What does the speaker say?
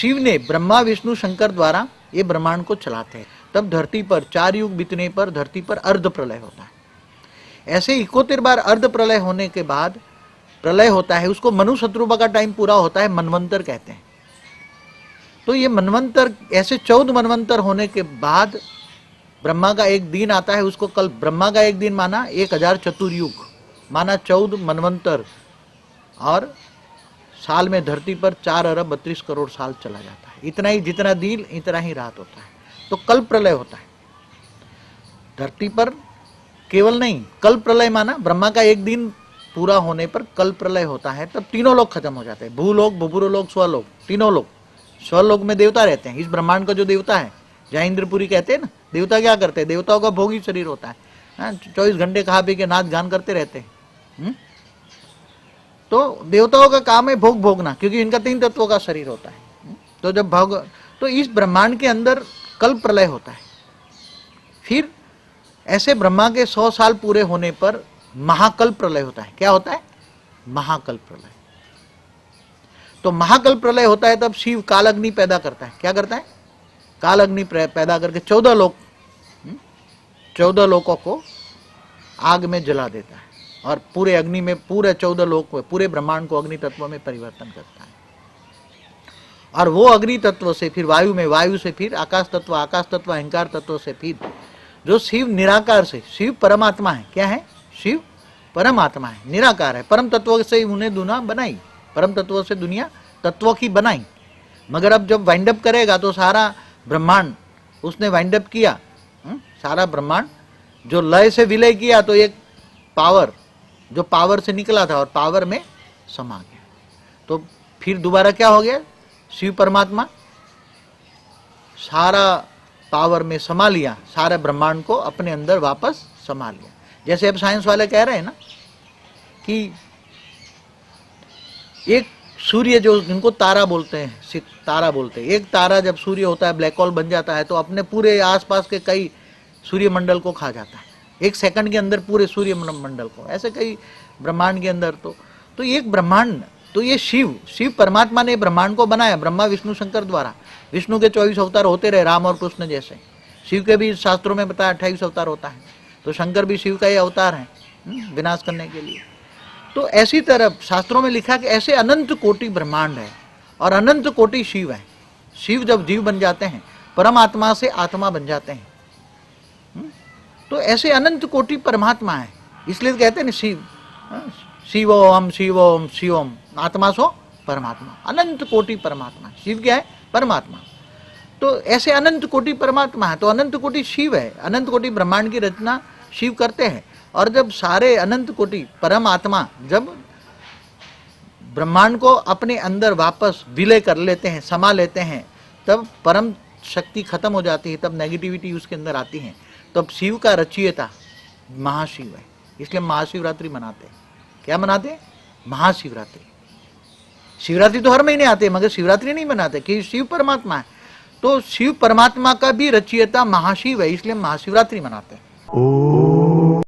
शिव ने ब्रह्मा विष्णु शंकर द्वारा ये ब्रह्मांड को चलाते हैं। तब धरती पर 4 युग बीतने पर धरती पर अर्ध प्रलय होता है। ऐसे 71 बार अर्ध प्रलय होने के बाद प्रलय होता है, उसको मनु शत्रुपा का टाइम पूरा होता है, मनवंतर कहते हैं। तो ये मनवंतर, ऐसे 14 मनवंतर होने के बाद ब्रह्मा का एक दिन आता है, उसको कल ब्रह्मा का एक दिन माना 1000 चतुर्युग माना 14 मनवंतर, और साल में धरती पर 4 अरब 32 करोड़ साल चला जाता है। इतना ही, जितना दिन इतना ही रात होता है। तो कल प्रलय होता है धरती पर, केवल नहीं, कल प्रलय माना ब्रह्मा का एक दिन पूरा होने पर कल प्रलय होता है। तब तीनों लोग खत्म हो जाते हैं, भूलोक, भूपुरलोक, स्वलोक, तीनों लोग। स्वलोक में देवता रहते हैं। इस ब्रह्मांड का जो देवता है, जहाँ इंद्रपुरी कहते हैं ना, देवता क्या करते हैं, देवताओं का भोगी शरीर होता है, 24 घंटे खा पी के नाच गान करते रहते हैं। तो देवताओं का काम है भोग भोगना, क्योंकि इनका 3 तत्वों का शरीर होता है। तो जब भोग, तो इस ब्रह्मांड के अंदर कल प्रलय होता है। फिर ऐसे ब्रह्मा के 100 साल पूरे होने पर महाकल प्रलय होता है। क्या होता है? महाकल प्रलय। तो महाकल प्रलय होता है, तब शिव काल अग्नि पैदा करता है। क्या करता है? काल अग्नि पैदा करके 14 लोकों को आग में जला देता है, और पूरे अग्नि में, पूरे 14 लोक में, पूरे ब्रह्मांड को अग्नि तत्व में परिवर्तन करता है। और वो अग्नि तत्व से फिर वायु में, वायु से फिर आकाश तत्व, आकाश तत्व अहंकार तत्व से फिर जो शिव निराकार से, शिव परमात्मा है। क्या है? शिव परमात्मा है, निराकार है। परम तत्व से उन्हें दुनिया बनाई, परम तत्व से दुनिया तत्वों की बनाई। मगर अब जब वाइंड अप करेगा तो सारा ब्रह्मांड उसने वाइंड अप किया, सारा ब्रह्मांड जो लय से विलय किया, तो एक पावर जो पावर से निकला था और पावर में समा गया। तो फिर दोबारा क्या हो गया? शिव परमात्मा सारा पावर में समा लिया, सारे ब्रह्मांड को अपने अंदर वापस समा लिया। जैसे अब साइंस वाले कह रहे हैं ना कि एक सूर्य, जो इनको तारा बोलते हैं, तारा बोलते हैं, एक तारा जब सूर्य होता है, ब्लैक होल बन जाता है, तो अपने पूरे आसपास के कई सूर्यमंडल को खा जाता है, 1 सेकंड के अंदर पूरे सूर्यमंडल को। ऐसे कई ब्रह्मांड के अंदर तो एक ब्रह्मांड, तो ये शिव परमात्मा ने ब्रह्मांड को बनाया, ब्रह्मा विष्णु शंकर द्वारा। विष्णु के 24 अवतार होते रहे, राम और कृष्ण जैसे। शिव के भी शास्त्रों में बताया 28 अवतार होता है। तो शंकर भी शिव का ही अवतार है, विनाश करने के लिए। तो ऐसी तरह शास्त्रों में लिखा कि ऐसे अनंत कोटि ब्रह्मांड है और अनंत कोटि शिव है। शिव जब जीव बन जाते हैं, परमात्मा से आत्मा बन जाते हैं। तो ऐसे अनंत कोटि परमात्मा है, इसलिए कहते हैं ना शिव, शिवोम शिवोम शिवोम, आत्मा सो परमात्मा, अनंत कोटि परमात्मा। शिव क्या है? परमात्मा। तो ऐसे अनंत कोटि परमात्मा है, तो अनंत कोटि शिव है। अनंत कोटि ब्रह्मांड की रचना शिव करते हैं। और जब सारे अनंत कोटि परमात्मा जब ब्रह्मांड को अपने अंदर वापस विलय कर लेते हैं, समा लेते हैं, तब परम शक्ति खत्म हो जाती है, तब नेगेटिविटी उसके अंदर आती है। तब शिव का रचयिता महाशिव है, इसलिए महाशिवरात्रि मनाते हैं। क्या मनाते हैं? महाशिवरात्रि। शिवरात्रि तो हर महीने आते हैं, मगर शिवरात्रि नहीं मनाते, कि शिव परमात्मा है। तो शिव परमात्मा का भी रचयिता महाशिव है, इसलिए महाशिवरात्रि मनाते हैं।